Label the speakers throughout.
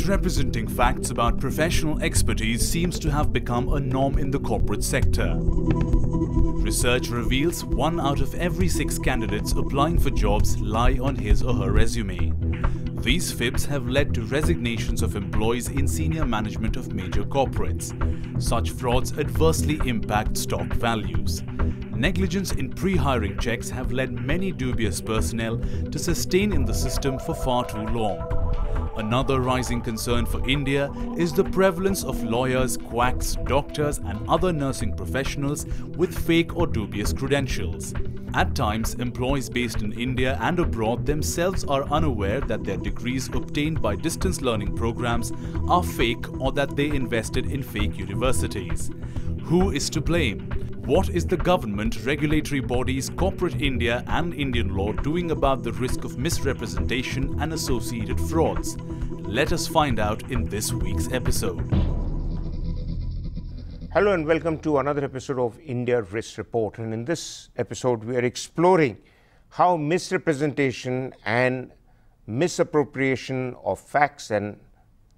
Speaker 1: Misrepresenting facts about professional expertise seems to have become a norm in the corporate sector. Research reveals 1 out of every 6 candidates applying for jobs lie on his or her resume. These fibs have led to resignations of employees in senior management of major corporates. Such frauds adversely impact stock values. Negligence in pre-hiring checks have led many dubious personnel to sustain in the system for far too long. Another rising concern for India is the prevalence of lawyers, quacks, doctors and other nursing professionals with fake or dubious credentials. At times, employees based in India and abroad themselves are unaware that their degrees obtained by distance learning programs are fake or that they invested in fake universities. Who is to blame? What is the government, regulatory bodies, corporate India and Indian law doing about the risk of misrepresentation and associated frauds? Let us find out in this week's episode.
Speaker 2: Hello and welcome to another episode of India Risk Report. And in this episode, we are exploring how misrepresentation and misappropriation of facts and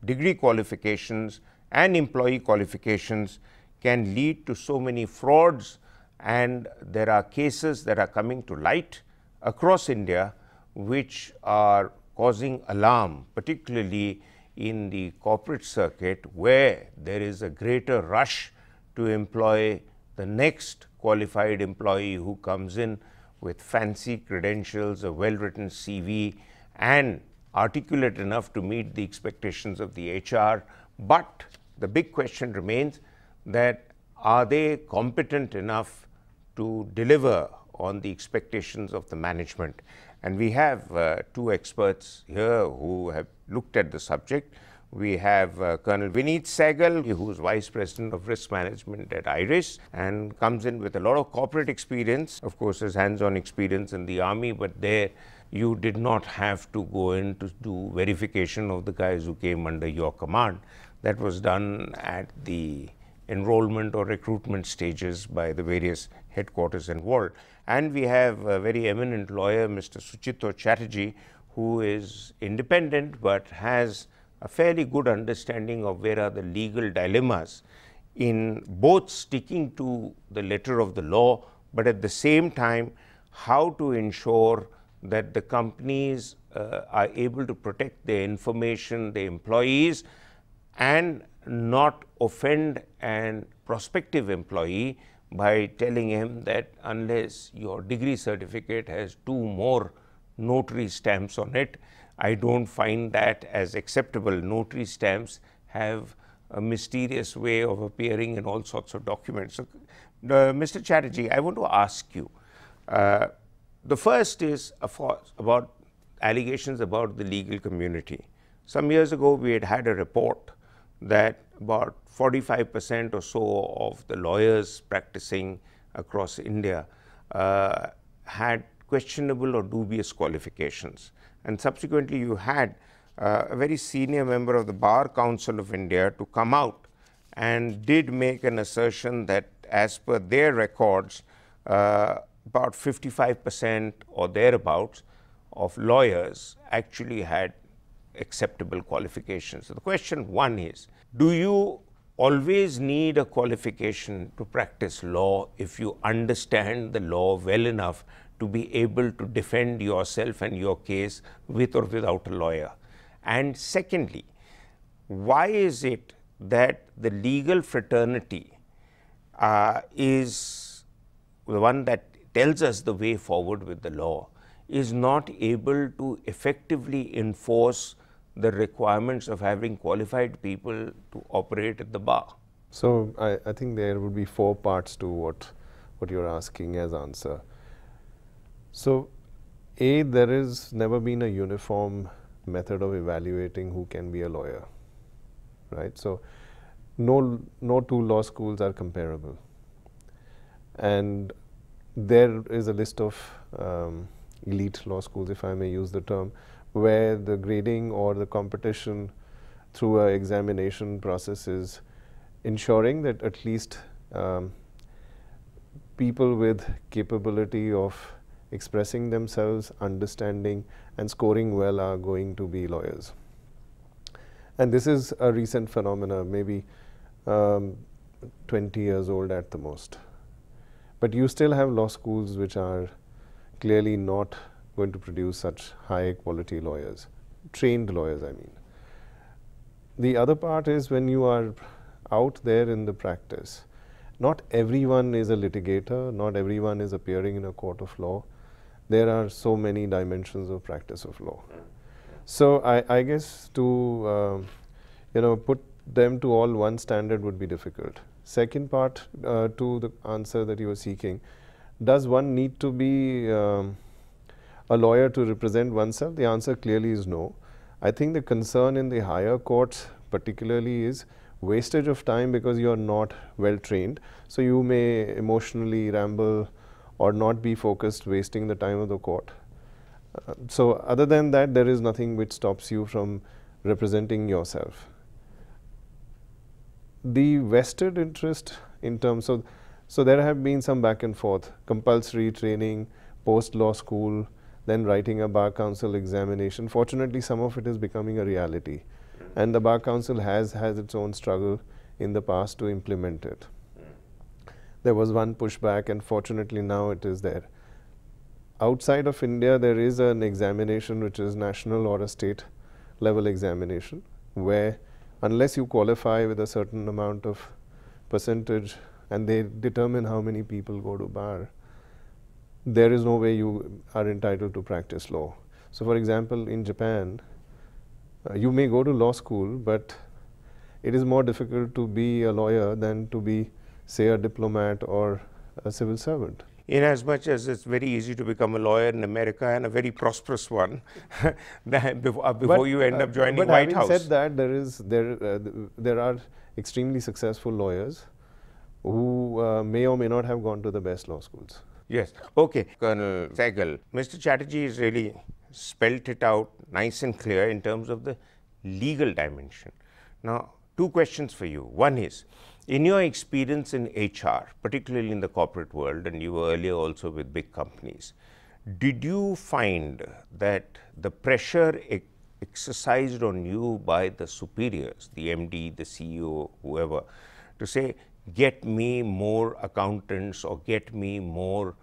Speaker 2: degree qualifications and employee qualifications can lead to so many frauds, and there are cases that are coming to light across India which are causing alarm, particularly in the corporate circuit where there is a greater rush to employ the next qualified employee who comes in with fancy credentials, a well-written CV and articulate enough to meet the expectations of the HR. But the big question remains that are they competent enough to deliver on the expectations of the management? And we have two experts here who have looked at the subject. We have Colonel Vineet Sehgal, who is Vice President of Risk Management at IRIS and comes in with a lot of corporate experience, of course, his hands-on experience in the army, but there you did not have to go in to do verification of the guys who came under your command. That was done at the enrollment or recruitment stages by the various headquarters involved. And we have a very eminent lawyer, Mr. Suchito Chatterjee, who is independent but has a fairly good understanding of where are the legal dilemmas in both sticking to the letter of the law, but at the same time how to ensure that the companies are able to protect their information, their employees, and not offend an prospective employee by telling him that unless your degree certificate has 2 more notary stamps on it, I don't find that as acceptable. Notary stamps have a mysterious way of appearing in all sorts of documents. So, Mr. Chatterjee, I want to ask you, the first is about allegations about the legal community. Some years ago, we had a report that about 45% or so of the lawyers practicing across India had questionable or dubious qualifications. And subsequently, you had a very senior member of the Bar Council of India to come out and did make an assertion that as per their records, about 55% or thereabouts of lawyers actually had acceptable qualifications. So the question one is, do you always need a qualification to practice law if you understand the law well enough to be able to defend yourself and your case with or without a lawyer? And secondly, why is it that the legal fraternity is the one that tells us the way forward with the law, is not able to effectively enforce the requirements of having qualified people to operate at the bar?
Speaker 3: So I think there would be 4 parts to what you're asking as answer. So A, there has never been a uniform method of evaluating who can be a lawyer, right? So no 2 law schools are comparable. And there is a list of elite law schools, if I may use the term, where the grading or the competition through an examination process is ensuring that at least people with capability of expressing themselves, understanding and scoring well are going to be lawyers. And this is a recent phenomena, maybe 20 years old at the most. But you still have law schools which are clearly not going to produce such high quality lawyers, trained lawyers, I mean. The other part is when you are out there in the practice, not everyone is a litigator, not everyone is appearing in a court of law. There are so many dimensions of practice of law. So I guess to put them to all one standard would be difficult. Second part to the answer that you were seeking, does one need to be a lawyer to represent oneself? The answer clearly is no. I think the concern in the higher courts particularly is wastage of time because you are not well trained. So you may emotionally ramble or not be focused, wasting the time of the court. So other than that, there is nothing which stops you from representing yourself. The vested interest in terms of, so there have been some back and forth, compulsory training, post-law school, then writing a Bar Council examination. Fortunately, some of it is becoming a reality. And the Bar Council has its own struggle in the past to implement it. There was one pushback, and fortunately now it is there. Outside of India, there is an examination which is national or a state level examination, where unless you qualify with a certain amount of percentage and they determine how many people go to bar, there is no way you are entitled to practice law. So for example, in Japan, you may go to law school, but it is more difficult to be a lawyer than to be, say, a diplomat or a civil servant.
Speaker 2: In as much as it's very easy to become a lawyer in America, and a very prosperous one, before you end up joining White House.
Speaker 3: But having said that, there are extremely successful lawyers who may or may not have gone to the best law schools.
Speaker 2: Yes. Okay, Colonel Sehgal, Mr. Chatterjee has really spelt it out nice and clear in terms of the legal dimension. Now, two questions for you. One is, in your experience in HR, particularly in the corporate world, and you were earlier also with big companies, did you find that the pressure exercised on you by the superiors, the MD, the CEO, whoever, to say, get me more accountants or get me more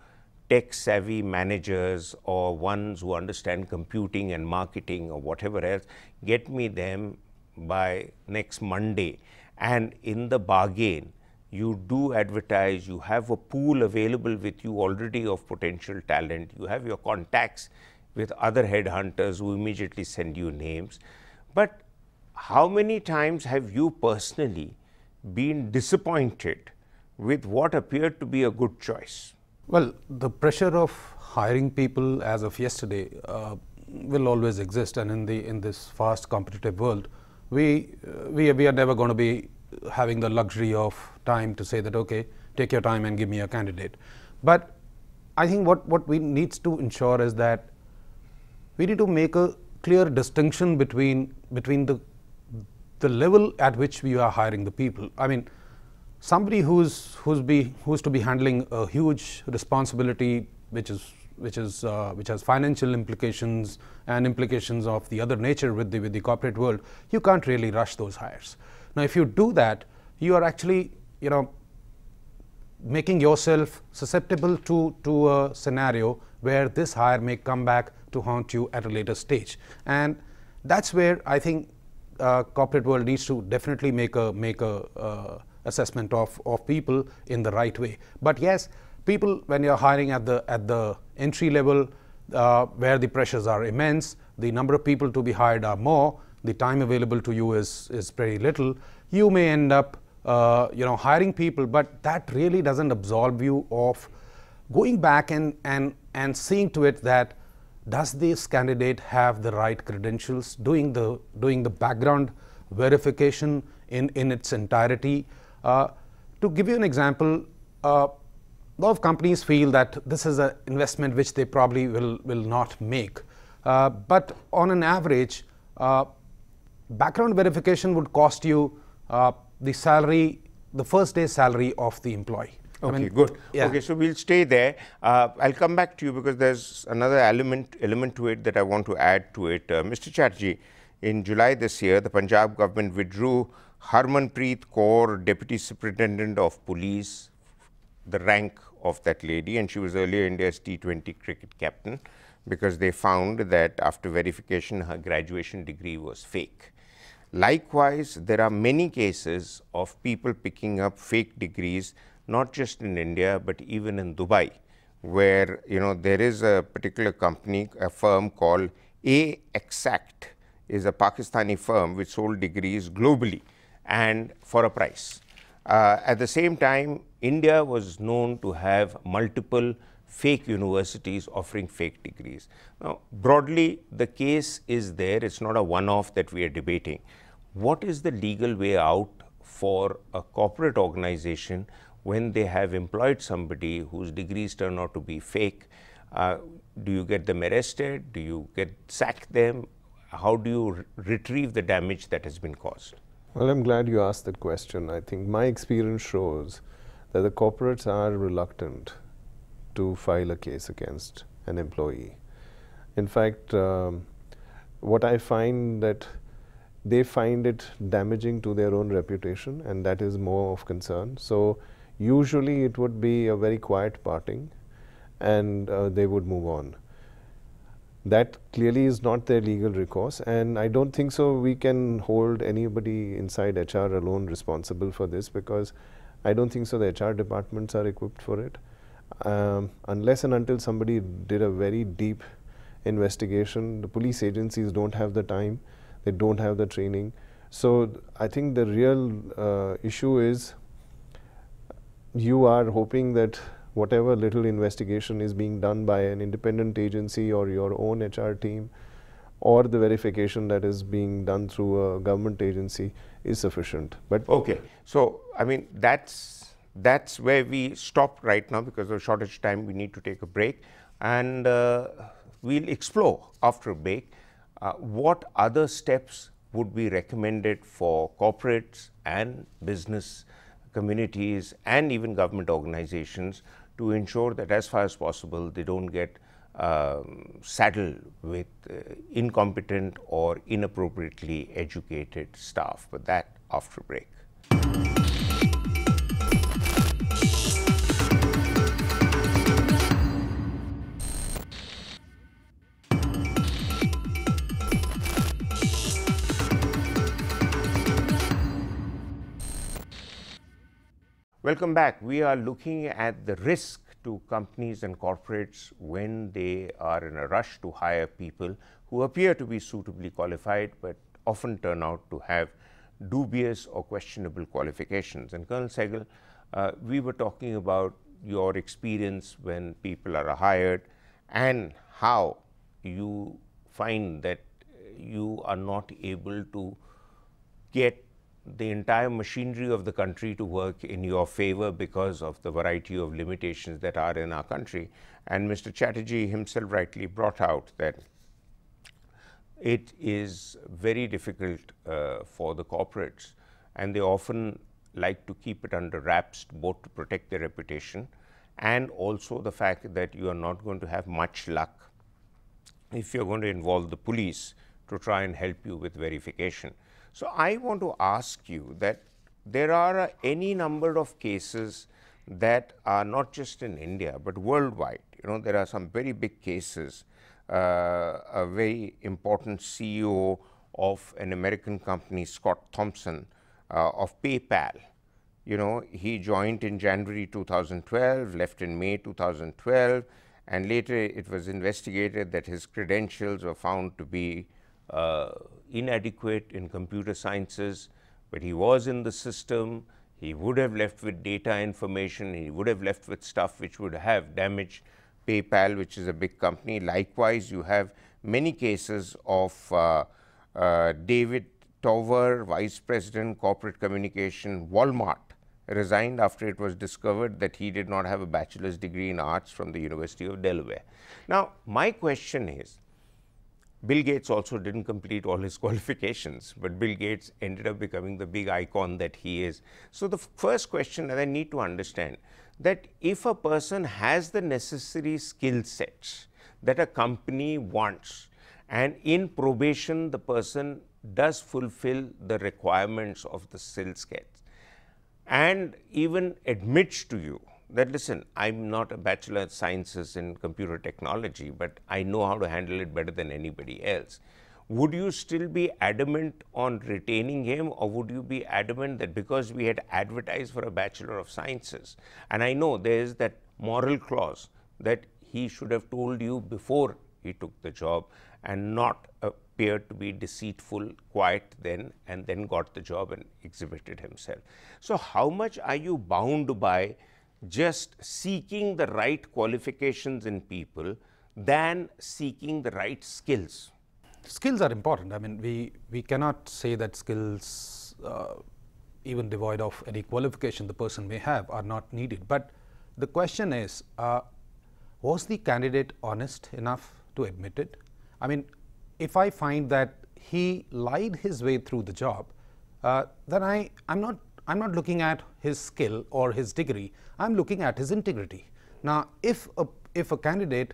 Speaker 2: tech-savvy managers or ones who understand computing and marketing or whatever else, get me them by next Monday, and in the bargain, you do advertise, you have a pool available with you already of potential talent, you have your contacts with other headhunters who immediately send you names. But how many times have you personally been disappointed with what appeared to be a good choice?
Speaker 4: Well, the pressure of hiring people as of yesterday will always exist, and in this fast competitive world, we are never going to be having the luxury of time to say that, okay, take your time and give me a candidate. But I think what we need to ensure is that we need to make a clear distinction between the level at which we are hiring the people. I mean, somebody who's to be handling a huge responsibility, which has financial implications and implications of the other nature with the corporate world, you can't really rush those hires. Now, if you do that, you are actually, making yourself susceptible to a scenario where this hire may come back to haunt you at a later stage. And that's where I think corporate world needs to definitely make a assessment of people in the right way. But yes, people, when you're hiring at the entry level, where the pressures are immense, the number of people to be hired are more, the time available to you is very little, you may end up hiring people, but that really doesn't absolve you of going back and seeing to it that does this candidate have the right credentials, doing the background verification in its entirety. To give you an example, a lot of companies feel that this is an investment which they probably will not make. But on an average, background verification would cost you the salary, the first day's salary of the employee.
Speaker 2: Okay,
Speaker 4: I mean,
Speaker 2: good.
Speaker 4: Yeah.
Speaker 2: Okay, so we'll stay there. I'll come back to you because there's another element to it that I want to add to it. Mr. Chatterjee, in July this year, the Punjab government withdrew Harmanpreet Kaur, Deputy Superintendent of Police, the rank of that lady, and she was earlier India's T20 cricket captain, because they found that after verification her graduation degree was fake. Likewise, there are many cases of people picking up fake degrees, not just in India, but even in Dubai, where there is a particular company, a firm called A-Exact, is a Pakistani firm which sold degrees globally and for a price. At the same time, India was known to have multiple fake universities offering fake degrees. Now, broadly, the case is there. It's not a one-off that we are debating. What is the legal way out for a corporate organization when they have employed somebody whose degrees turn out to be fake? Do you get them arrested? Do you sack them? How do you retrieve the damage that has been caused?
Speaker 3: Well, I'm glad you asked that question. I think my experience shows that the corporates are reluctant to file a case against an employee. In fact, what I find that they find it damaging to their own reputation, and that is more of concern. So usually it would be a very quiet parting, and they would move on. That clearly is not their legal recourse, and I don't think so we can hold anybody inside HR alone responsible for this, because I don't think so the HR departments are equipped for it. Unless and until somebody did a very deep investigation, the police agencies don't have the time, they don't have the training. So I think the real issue is you are hoping that whatever little investigation is being done by an independent agency or your own HR team, or the verification that is being done through a government agency, is sufficient. But
Speaker 2: okay, so I mean that's where we stop right now, because of shortage time. We need to take a break, and we'll explore after a break what other steps would be recommended for corporates and business communities and even government organizations to ensure that as far as possible they don't get saddled with incompetent or inappropriately educated staff. But that after break. Welcome back. We are looking at the risk to companies and corporates when they are in a rush to hire people who appear to be suitably qualified but often turn out to have dubious or questionable qualifications. And Colonel Sehgal, we were talking about your experience when people are hired and how you find that you are not able to get the entire machinery of the country to work in your favor because of the variety of limitations that are in our country. And Mr. Chatterjee himself rightly brought out that it is very difficult for the corporates, and they often like to keep it under wraps, both to protect their reputation and also the fact that you are not going to have much luck if you're going to involve the police to try and help you with verification. So I want to ask you that there are any number of cases that are not just in India but worldwide. There are some very big cases. A very important CEO of an American company, Scott Thompson, of PayPal, he joined in January 2012, left in May 2012, and later it was investigated that his credentials were found to be inadequate in computer sciences, but he was in the system. He would have left with data information, he would have left with stuff which would have damaged PayPal, which is a big company. Likewise, you have many cases of David Tover, Vice President, Corporate Communication, Walmart, resigned after it was discovered that he did not have a bachelor's degree in arts from the University of Delaware. Now, my question is, Bill Gates also didn't complete all his qualifications, but Bill Gates ended up becoming the big icon that he is. So the first question that I need to understand, that if a person has the necessary skill sets that a company wants, and in probation the person does fulfill the requirements of the skill sets, and even admits to you that, listen, I'm not a Bachelor of Sciences in computer technology, but I know how to handle it better than anybody else, would you still be adamant on retaining him, or would you be adamant that because we had advertised for a Bachelor of Sciences, and I know there is that moral clause that he should have told you before he took the job and not appeared to be deceitful, quiet then, and then got the job and exhibited himself. So how much are you bound by just seeking the right qualifications in people than seeking the right skills?
Speaker 4: Skills are important. I mean, we cannot say that skills, even devoid of any qualification the person may have, are not needed. But the question is, was the candidate honest enough to admit it? I mean, if I find that he lied his way through the job, then I'm not looking at his skill or his degree. I'm looking at his integrity. Now, if a candidate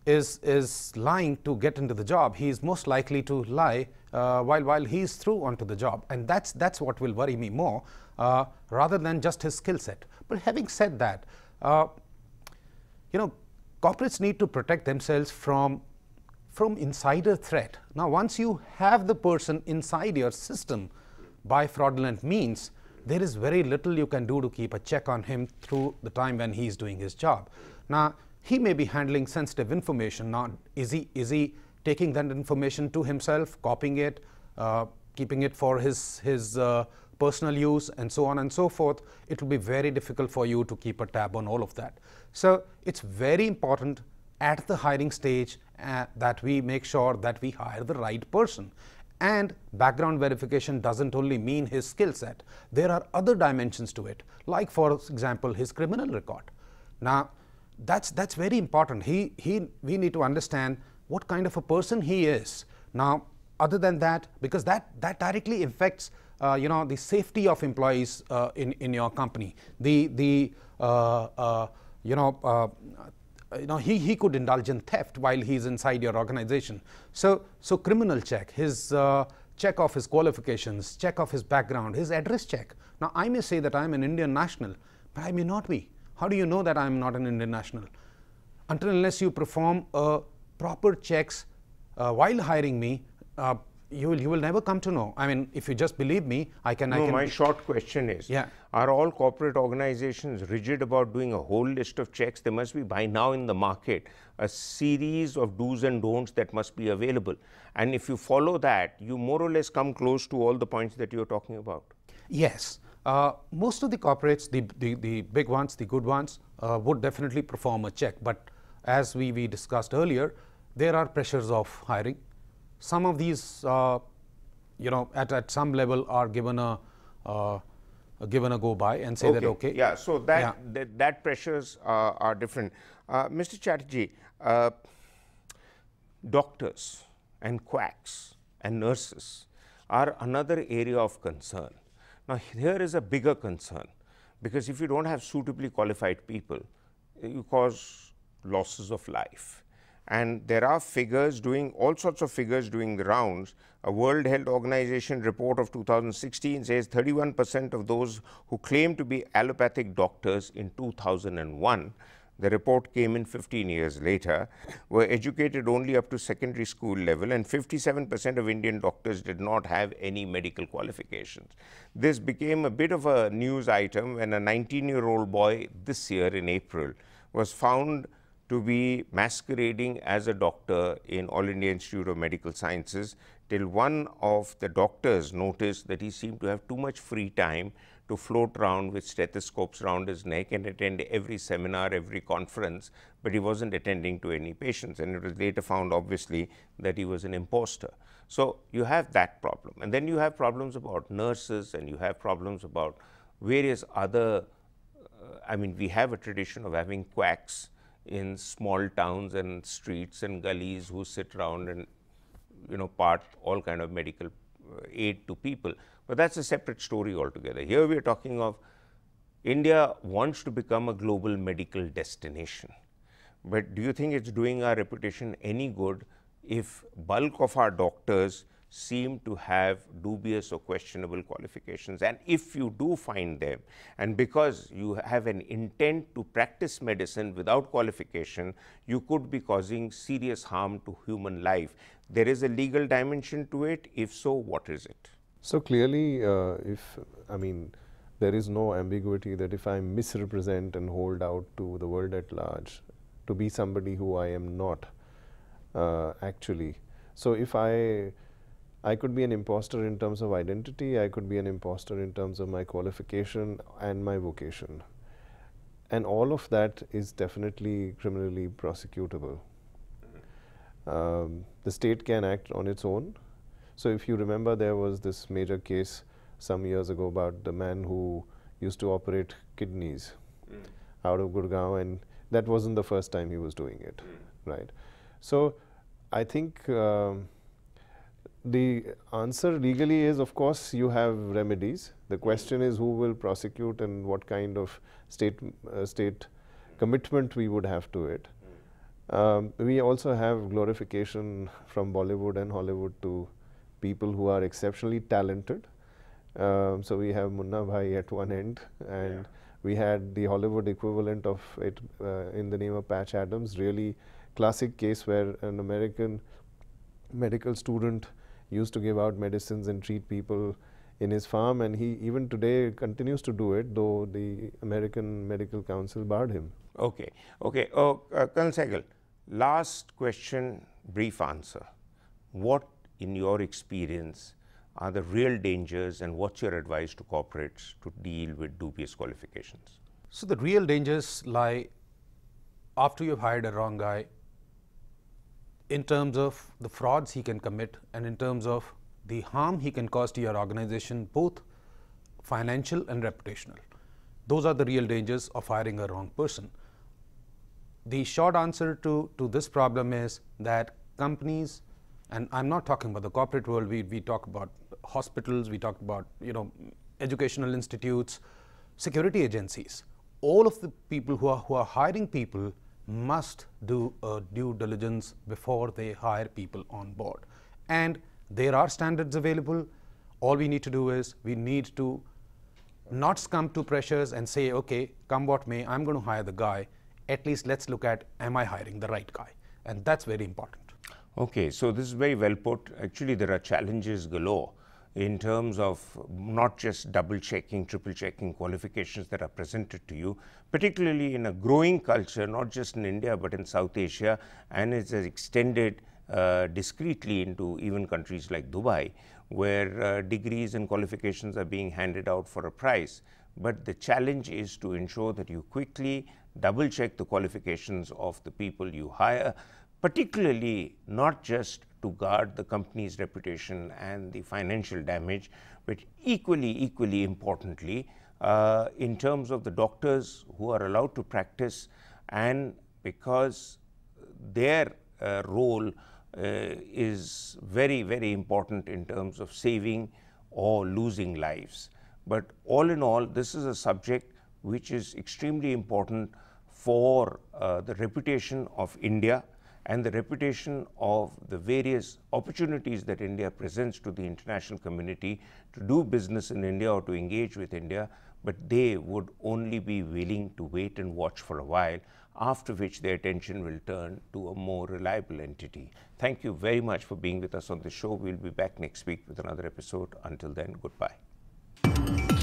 Speaker 4: is lying to get into the job, he is most likely to lie while he is through onto the job, and that's what will worry me more rather than just his skill set. But having said that, corporates need to protect themselves from insider threat. Now, once you have the person inside your system by fraudulent means, there is very little you can do to keep a check on him through the time when he is doing his job. Now, he may be handling sensitive information. Now, is he taking that information to himself, copying it, keeping it for his personal use, and so on and so forth? It will be very difficult for you to keep a tab on all of that. So it's very important at the hiring stage that we make sure that we hire the right person. And background verification doesn't only mean his skill set. There are other dimensions to it, like, for example, his criminal record. Now, that's very important. We need to understand what kind of a person he is. Now, other than that, because that directly affects the safety of employees in your company. He could indulge in theft while he's inside your organization. So criminal check, his check of his qualifications, check of his background, his address check. Now, I may say that I'm an Indian national, but I may not be. How do you know that I'm not an Indian national? Until unless you perform proper checks while hiring me, you will never come to know. I mean, if you just believe me, I can.
Speaker 2: My short question is, are all corporate organizations rigid about doing a whole list of checks? There must be, by now in the market, a series of do's and don'ts that must be available. And if you follow that, you more or less come close to all the points that you're talking about.
Speaker 4: Yes. Most of the corporates, the big ones, the good ones, would definitely perform a check. But as we discussed earlier, there are pressures of hiring. Some of these, at some level, are given a go by and say that okay.
Speaker 2: Yeah. So that pressures are different. Mr. Chatterjee, doctors and quacks and nurses are another area of concern. Now, here is a bigger concern, because if you don't have suitably qualified people, you cause losses of life. And there are figures all sorts of figures doing the rounds. A World Health Organization report of 2016 says 31% of those who claim to be allopathic doctors in 2001, the report came in 15 years later, were educated only up to secondary school level, and 57% of Indian doctors did not have any medical qualifications. This became a bit of a news item when a 19-year-old boy this year in April was found to be masquerading as a doctor in All India Institute of Medical Sciences, till one of the doctors noticed that he seemed to have too much free time to float around with stethoscopes around his neck and attend every seminar, every conference, but he wasn't attending to any patients. And it was later found, obviously, that he was an imposter. So you have that problem. And then you have problems about nurses, and you have problems about various other, we have a tradition of having quacks in small towns and streets and gullies who sit around and part all kind of medical aid to people. But that's a separate story altogether. Here we are talking of India wants to become a global medical destination. But do you think it's doing our reputation any good if bulk of our doctors seem to have dubious or questionable qualifications. And if you do find them, and because you have an intent to practice medicine without qualification, you could be causing serious harm to human life. There is a legal dimension to it. If so, what is it?
Speaker 3: So clearly, there is no ambiguity that if I misrepresent and hold out to the world at large to be somebody who I am not actually. So if I could be an imposter in terms of identity, I could be an imposter in terms of my qualification and my vocation. And all of that is definitely criminally prosecutable. The state can act on its own. So if you remember, there was this major case some years ago about the man who used to operate kidneys out of Gurgaon, and that wasn't the first time he was doing it, right? So I think the answer legally is, of course, you have remedies. The question is who will prosecute and what kind of state commitment we would have to it. We also have glorification from Bollywood and Hollywood to people who are exceptionally talented. So we have Munna Bhai at one end, and we had the Hollywood equivalent of it in the name of Patch Adams, really classic case where an American medical student used to give out medicines and treat people in his farm, and he even today continues to do it, though the American Medical Council barred him.
Speaker 2: Okay. Colonel Sehgal, last question, brief answer. What, in your experience, are the real dangers, and what's your advice to corporates to deal with dubious qualifications?
Speaker 4: So the real dangers lie after you've hired a wrong guy, in terms of the frauds he can commit and in terms of the harm he can cause to your organization, both financial and reputational. Those are the real dangers of hiring a wrong person. The short answer to this problem is that companies, and I'm not talking about the corporate world, we talk about hospitals, we talk about educational institutes, security agencies. All of the people who are hiring people must do a due diligence before they hire people on board. And there are standards available. All we need to do is we need to not succumb to pressures and say, okay, come what may, I'm going to hire the guy. At least let's look at, am I hiring the right guy? And that's very important.
Speaker 2: Okay, so this is very well put. Actually, there are challenges galore in terms of not just double checking, triple checking qualifications that are presented to you, particularly in a growing culture, not just in India, but in South Asia, and it's extended discreetly into even countries like Dubai, where degrees and qualifications are being handed out for a price. But the challenge is to ensure that you quickly double check the qualifications of the people you hire, particularly not just to guard the company's reputation and the financial damage, but equally importantly, in terms of the doctors who are allowed to practice, and because their role is very important in terms of saving or losing lives. But all in all, this is a subject which is extremely important for the reputation of India and the reputation of the various opportunities that India presents to the international community to do business in India or to engage with India, but they would only be willing to wait and watch for a while, after which their attention will turn to a more reliable entity. Thank you very much for being with us on the show. We'll be back next week with another episode. Until then, goodbye.